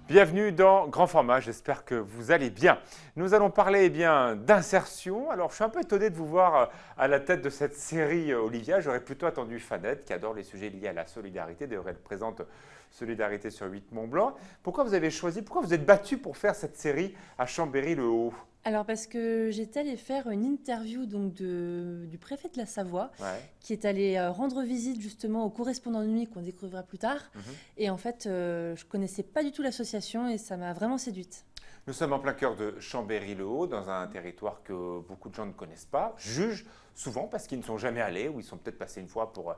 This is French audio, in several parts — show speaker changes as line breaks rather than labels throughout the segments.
Bienvenue dans Grand Format, j'espère que vous allez bien. Nous allons parler d'insertion. Alors je suis un peu étonné de vous voir à la tête de cette série Olivia. J'aurais plutôt attendu Fanette qui adore les sujets liés à la solidarité. D'ailleurs elle présente Solidarité sur 8 Mont-Blanc. Pourquoi vous avez choisi, pourquoi vous êtes battu pour faire cette série à Chambéry-le-Haut?
Alors parce que j'étais allée faire une interview du préfet de la Savoie
Ouais.
qui est allé rendre visite justement aux correspondants de nuit qu'on découvrira plus tard.
Mhm.
Et en fait, je connaissais pas du tout l'association et ça m'a vraiment séduite.
Nous sommes en plein cœur de Chambéry-le-Haut, dans un territoire que beaucoup de gens ne connaissent pas, jugent souvent parce qu'ils ne sont jamais allés ou ils sont peut-être passés une fois pour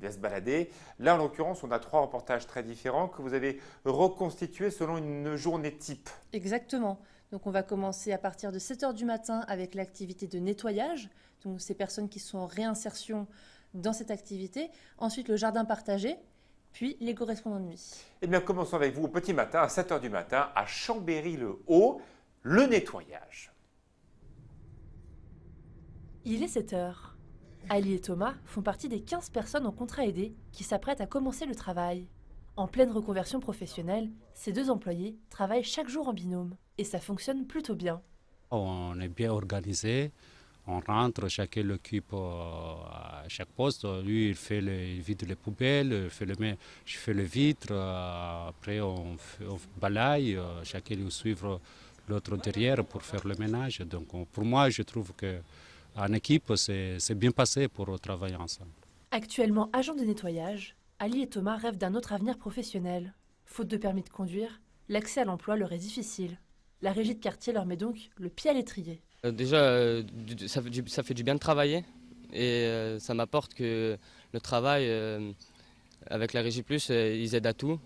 se balader. Là, en l'occurrence, on a trois reportages très différents que vous avez reconstitués selon une journée type.
Exactement. Donc on va commencer à partir de 7 heures du matin avec l'activité de nettoyage. Donc ces personnes qui sont en réinsertion dans cette activité. Ensuite le jardin partagé, puis les correspondants de nuit.
Eh bien, commençons avec vous au petit matin, à 7 heures du matin, à Chambéry-le-Haut, le nettoyage.
Il est 7 heures. Ali et Thomas font partie des 15 personnes en contrat aidé qui s'apprêtent à commencer le travail. En pleine reconversion professionnelle, ces deux employés travaillent chaque jour en binôme et ça fonctionne plutôt bien.
On est bien organisé. On rentre, chacun l'occupe à chaque poste. Lui, il vide les poubelles, je fais le vitre. Après, on balaye. Chacun doit suivre l'autre derrière pour faire le ménage. Donc, pour moi, je trouve qu'en équipe, c'est bien passé pour travailler ensemble.
Actuellement agent de nettoyage, Ali et Thomas rêvent d'un autre avenir professionnel. Faute de permis de conduire, l'accès à l'emploi leur est difficile. La régie de quartier leur met donc le pied à l'étrier.
Ça fait du bien de travailler et ça m'apporte que le travail avec la Régie Plus, ils aident à tout.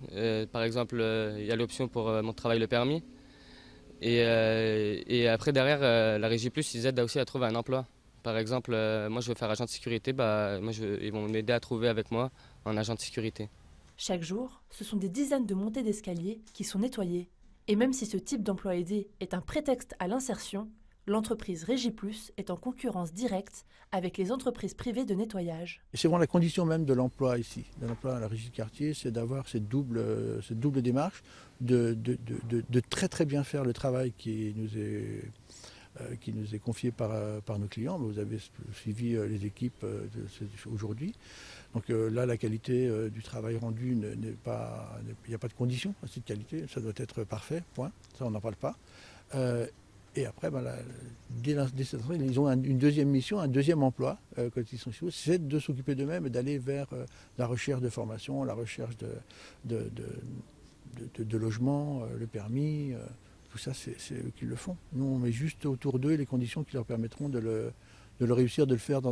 Par exemple, il y a l'option pour mon travail le permis et après derrière la Régie Plus, ils aident aussi à trouver un emploi. Par exemple, moi je veux faire agent de sécurité, ils vont m'aider à trouver avec moi un agent de sécurité.
Chaque jour, ce sont des dizaines de montées d'escalier qui sont nettoyées. Et même si ce type d'emploi aidé est un prétexte à l'insertion, l'entreprise Régie Plus est en concurrence directe avec les entreprises privées de nettoyage.
C'est vraiment la condition même de l'emploi ici, de l'emploi à la régie de quartier, c'est d'avoir cette double démarche, de très très bien faire le travail qui nous est confié par nos clients. Vous avez suivi les équipes aujourd'hui. Donc là, la qualité du travail rendu n'est pas... Il n'y a pas de condition à cette qualité, ça doit être parfait, point. Ça, on n'en parle pas. Et après, dès cette année, ils ont une deuxième mission, un deuxième emploi, quand ils sont chez nous, c'est de s'occuper d'eux-mêmes et d'aller vers la recherche de formation, la recherche de logement, le permis. Tout ça, c'est eux qui le font. Nous, on met juste autour d'eux les conditions qui leur permettront de le réussir, de le faire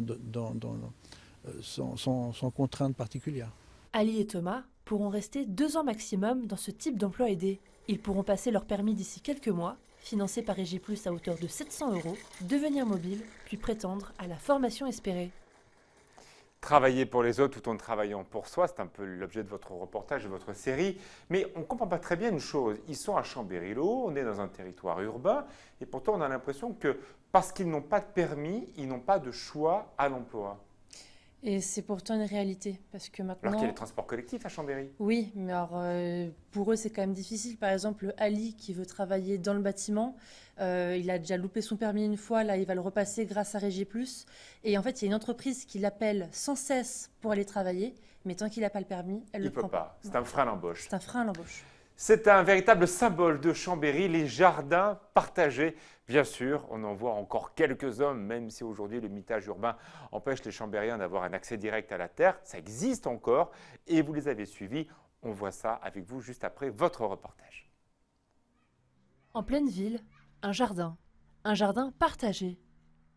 sans contrainte particulière.
Ali et Thomas pourront rester 2 ans maximum dans ce type d'emploi aidé. Ils pourront passer leur permis d'ici quelques mois, financé par Régie Plus à hauteur de 700 €, devenir mobile, puis prétendre à la formation espérée.
Travailler pour les autres tout en travaillant pour soi, c'est un peu l'objet de votre reportage, de votre série. Mais on ne comprend pas très bien une chose. Ils sont à Chambéry-le-Haut, on est dans un territoire urbain, et pourtant on a l'impression que parce qu'ils n'ont pas de permis, ils n'ont pas de choix à l'emploi.
Et c'est pourtant une réalité parce que
Alors
maintenant...
qu'il y a les transports collectifs à Chambéry.
Oui, mais alors pour eux c'est quand même difficile. Par exemple, Ali qui veut travailler dans le bâtiment, il a déjà loupé son permis une fois, là il va le repasser grâce à Régie Plus. Et en fait, il y a une entreprise qui l'appelle sans cesse pour aller travailler, mais tant qu'il n'a pas le permis, elle ne
Il
le
ne peut
prend
pas. C'est
Non.
un frein à l'embauche.
C'est un frein à l'embauche.
C'est un véritable symbole de Chambéry, les jardins partagés. Bien sûr, on en voit encore quelques-uns, même si aujourd'hui le mitage urbain empêche les Chambériens d'avoir un accès direct à la terre. Ça existe encore et vous les avez suivis. On voit ça avec vous juste après votre reportage.
En pleine ville, un jardin partagé.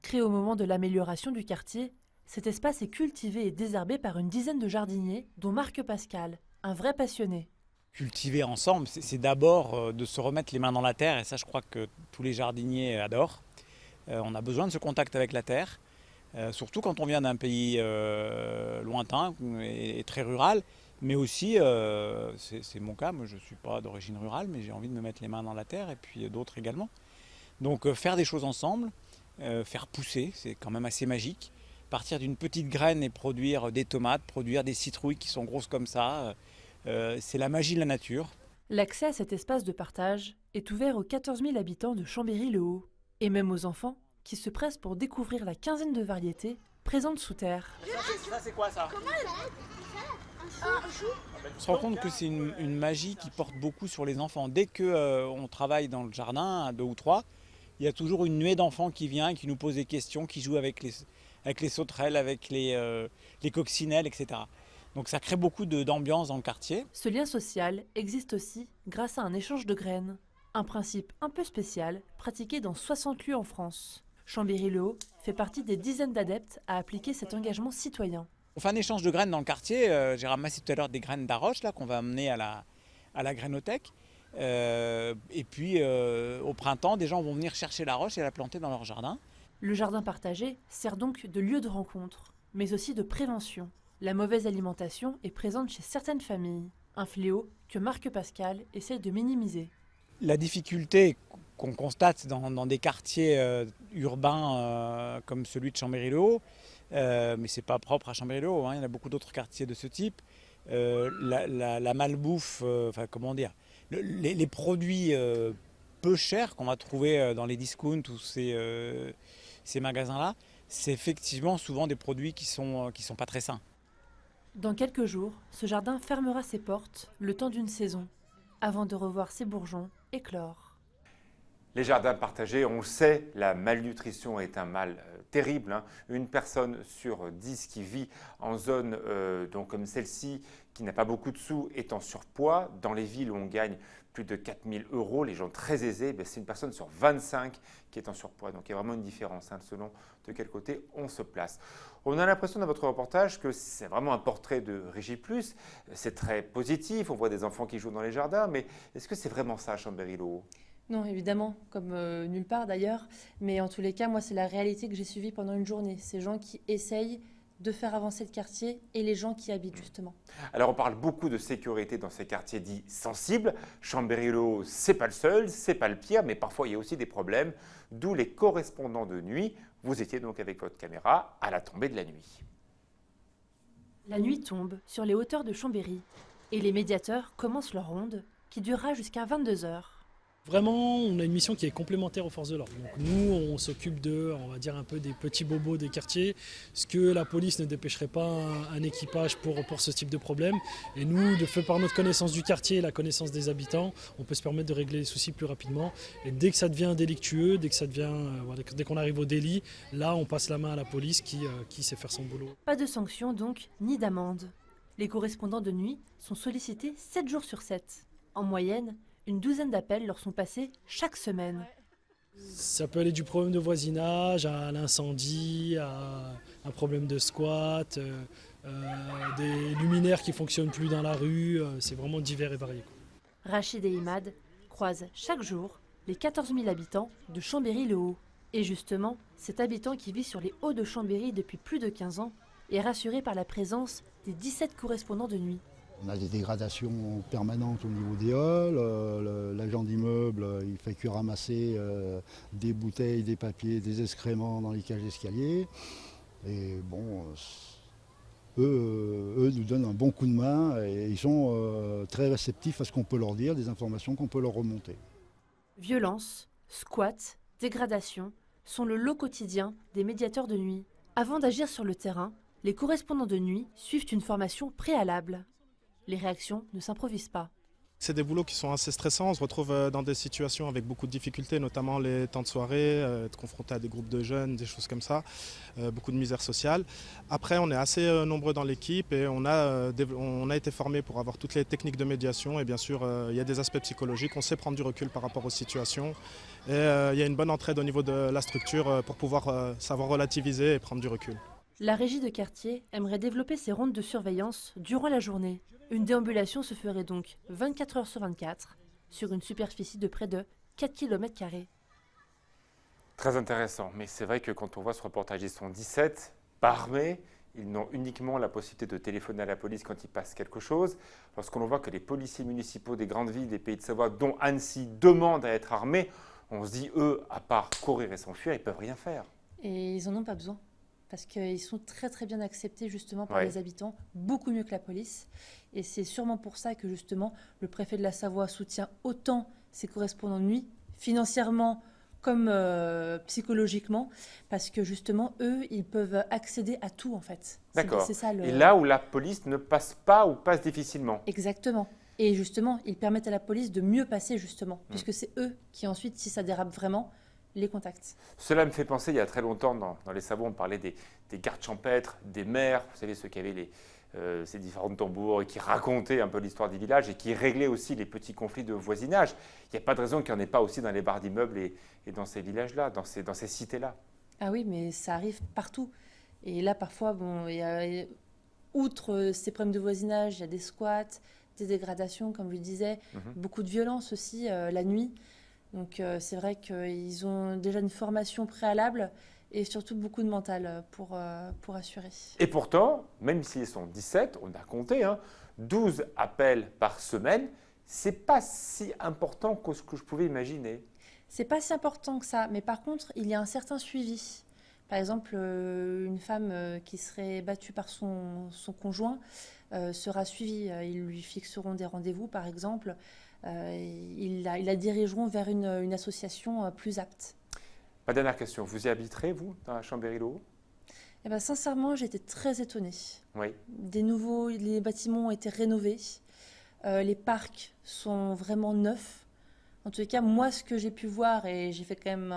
Créé au moment de l'amélioration du quartier, cet espace est cultivé et désherbé par une dizaine de jardiniers, dont Marc Pascal, un vrai passionné.
Cultiver ensemble, c'est d'abord de se remettre les mains dans la terre, et ça je crois que tous les jardiniers adorent. On a besoin de ce contact avec la terre, surtout quand on vient d'un pays lointain et très rural, mais aussi, c'est mon cas, moi je ne suis pas d'origine rurale, mais j'ai envie de me mettre les mains dans la terre, et puis d'autres également. Donc faire des choses ensemble, faire pousser, c'est quand même assez magique. Partir d'une petite graine et produire des tomates, produire des citrouilles qui sont grosses comme ça, c'est la magie de la nature.
L'accès à cet espace de partage est ouvert aux 14 000 habitants de Chambéry-le-Haut, et même aux enfants qui se pressent pour découvrir la quinzaine de variétés présentes sous terre.
Ça c'est quoi ça? On se rend compte que c'est une magie qui porte beaucoup sur les enfants. Dès qu'on travaille dans le jardin, à 2 ou 3, il y a toujours une nuée d'enfants qui vient, qui nous pose des questions, qui jouent avec les sauterelles, avec les coccinelles, etc. Donc ça crée beaucoup d'ambiance dans le quartier.
Ce lien social existe aussi grâce à un échange de graines, un principe un peu spécial pratiqué dans 60 lieux en France. Chambéry-le-Haut fait partie des dizaines d'adeptes à appliquer cet engagement citoyen.
On fait un échange de graines dans le quartier. J'ai ramassé tout à l'heure des graines d'arroche là qu'on va amener à la grainothèque. Et puis au printemps, des gens vont venir chercher la roche et la planter dans leur jardin.
Le jardin partagé sert donc de lieu de rencontre, mais aussi de prévention. La mauvaise alimentation est présente chez certaines familles, un fléau que Marc Pascal essaie de minimiser.
La difficulté qu'on constate dans des quartiers urbains comme celui de Chambéry-le-Haut, mais ce n'est pas propre à Chambéry-le-Haut, hein, il y en a beaucoup d'autres quartiers de ce type, la malbouffe, comment dire, les produits peu chers qu'on va trouver dans les discounts ou ces magasins-là, c'est effectivement souvent des produits qui sont pas très sains.
Dans quelques jours, ce jardin fermera ses portes le temps d'une saison, avant de revoir ses bourgeons éclore.
Les jardins partagés, on le sait, la malnutrition est un mal terrible. Hein. Une personne sur 10 qui vit en zone donc comme celle-ci, qui n'a pas beaucoup de sous, est en surpoids. Dans les villes où on gagne plus de 4 000 €, les gens très aisés, c'est une personne sur 25 qui est en surpoids. Donc il y a vraiment une différence selon de quel côté on se place. On a l'impression dans votre reportage que c'est vraiment un portrait de Régie+. C'est très positif, on voit des enfants qui jouent dans les jardins, mais est-ce que c'est vraiment ça à Chambéry-le-Haut ?
Non, évidemment, comme nulle part d'ailleurs. Mais en tous les cas, moi, c'est la réalité que j'ai suivie pendant une journée. Ces gens qui essayent de faire avancer le quartier et les gens qui y habitent justement.
Alors on parle beaucoup de sécurité dans ces quartiers dits sensibles. Chambéry-le-Haut, c'est pas le seul, c'est pas le pire, mais parfois il y a aussi des problèmes, d'où les correspondants de nuit. Vous étiez donc avec votre caméra à la tombée de la nuit.
La nuit tombe sur les hauteurs de Chambéry et les médiateurs commencent leur ronde qui durera jusqu'à 22 h.
Vraiment, on a une mission qui est complémentaire aux forces de l'ordre. Donc nous, on s'occupe on va dire un peu des petits bobos des quartiers, ce que la police ne dépêcherait pas un équipage pour ce type de problème. Et nous, de fait par notre connaissance du quartier et la connaissance des habitants, on peut se permettre de régler les soucis plus rapidement. Et dès que ça devient délictueux, dès qu'on arrive au délit, là, on passe la main à la police qui sait faire son boulot.
Pas de sanctions donc, ni d'amende. Les correspondants de nuit sont sollicités 7 jours sur 7. En moyenne, une douzaine d'appels leur sont passés chaque semaine.
Ça peut aller du problème de voisinage à l'incendie, à un problème de squat, des luminaires qui ne fonctionnent plus dans la rue. C'est vraiment divers et varié.
Rachid et Imad croisent chaque jour les 14 000 habitants de Chambéry-le-Haut. Et justement, cet habitant qui vit sur les hauts de Chambéry depuis plus de 15 ans est rassuré par la présence des 17 correspondants de nuit.
On a des dégradations permanentes au niveau des halls. L'agent d'immeuble, il fait que ramasser des bouteilles, des papiers, des excréments dans les cages d'escalier. Et bon, eux nous donnent un bon coup de main et ils sont très réceptifs à ce qu'on peut leur dire, des informations qu'on peut leur remonter.
Violence, squat, dégradation sont le lot quotidien des médiateurs de nuit. Avant d'agir sur le terrain, les correspondants de nuit suivent une formation préalable. Les réactions ne s'improvisent pas.
C'est des boulots qui sont assez stressants. On se retrouve dans des situations avec beaucoup de difficultés, notamment les temps de soirée, être confronté à des groupes de jeunes, des choses comme ça, beaucoup de misère sociale. Après, on est assez nombreux dans l'équipe et on a été formés pour avoir toutes les techniques de médiation. Et bien sûr, il y a des aspects psychologiques. On sait prendre du recul par rapport aux situations. Et il y a une bonne entraide au niveau de la structure pour pouvoir savoir relativiser et prendre du recul.
La régie de quartier aimerait développer ses rondes de surveillance durant la journée. Une déambulation se ferait donc 24 heures sur 24 sur une superficie de près de 4 km².
Très intéressant, mais c'est vrai que quand on voit ce reportage, ils sont 17, pas armés, ils n'ont uniquement la possibilité de téléphoner à la police quand il passe quelque chose. Lorsqu'on voit que les policiers municipaux des grandes villes, des Pays de Savoie, dont Annecy, demandent à être armés, on se dit, eux, à part courir et s'enfuir, ils ne peuvent rien faire.
Et ils n'en ont pas besoin. parce qu'ils sont très très bien acceptés justement par
Ouais.
les habitants, beaucoup mieux que la police. Et c'est sûrement pour ça que justement le préfet de la Savoie soutient autant ses correspondants de nuit, financièrement comme psychologiquement, parce que justement eux, ils peuvent accéder à tout en fait.
D'accord.
C'est ça le...
Et là où la police ne passe pas ou passe difficilement.
Exactement. Et justement, ils permettent à la police de mieux passer justement, puisque c'est eux qui ensuite, si ça dérape vraiment, les contactent.
Cela me fait penser, il y a très longtemps, dans les Savoies, on parlait des gardes champêtres, des maires, vous savez, ceux qui avaient ces différents tambours et qui racontaient un peu l'histoire des villages et qui réglaient aussi les petits conflits de voisinage. Il n'y a pas de raison qu'il n'y en ait pas aussi dans les bars d'immeubles et dans ces villages-là, dans ces cités-là.
Ah oui, mais ça arrive partout. Et là, parfois, bon, outre ces problèmes de voisinage, il y a des squats, des dégradations, comme je le disais, beaucoup de violence aussi la nuit. Donc c'est vrai qu'ils ont déjà une formation préalable et surtout beaucoup de mental pour assurer.
Et pourtant, même s'ils sont 17, on a compté, 12 appels par semaine, c'est pas si important que ce que je pouvais imaginer.
C'est pas si important que ça, mais par contre, il y a un certain suivi. Par exemple, une femme qui serait battue par son conjoint sera suivie. Ils lui fixeront des rendez-vous, par exemple. Ils la dirigeront vers une association plus apte.
Ma dernière question, vous y habiterez, vous, à Chambéry-le-Haut?
Eh ben, sincèrement, j'étais très étonnée.
Oui.
Les bâtiments ont été rénovés. Les parcs sont vraiment neufs. En tout cas, moi, ce que j'ai pu voir, et j'ai fait quand même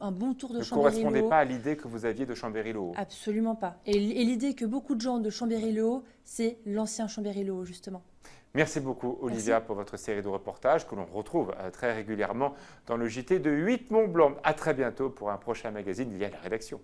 un bon tour de
Ne
Chambéry-le-Haut.
correspondait pas à l'idée que vous aviez de Chambéry-le-Haut.
Absolument pas. Et l'idée que beaucoup de gens ont de Chambéry-le-Haut, c'est l'ancien Chambéry-le-Haut, justement.
Merci beaucoup, Olivia,
Merci.
pour votre série de reportages que l'on retrouve très régulièrement dans le JT de 8 Mont-Blanc. À très bientôt pour un prochain magazine lié à la rédaction.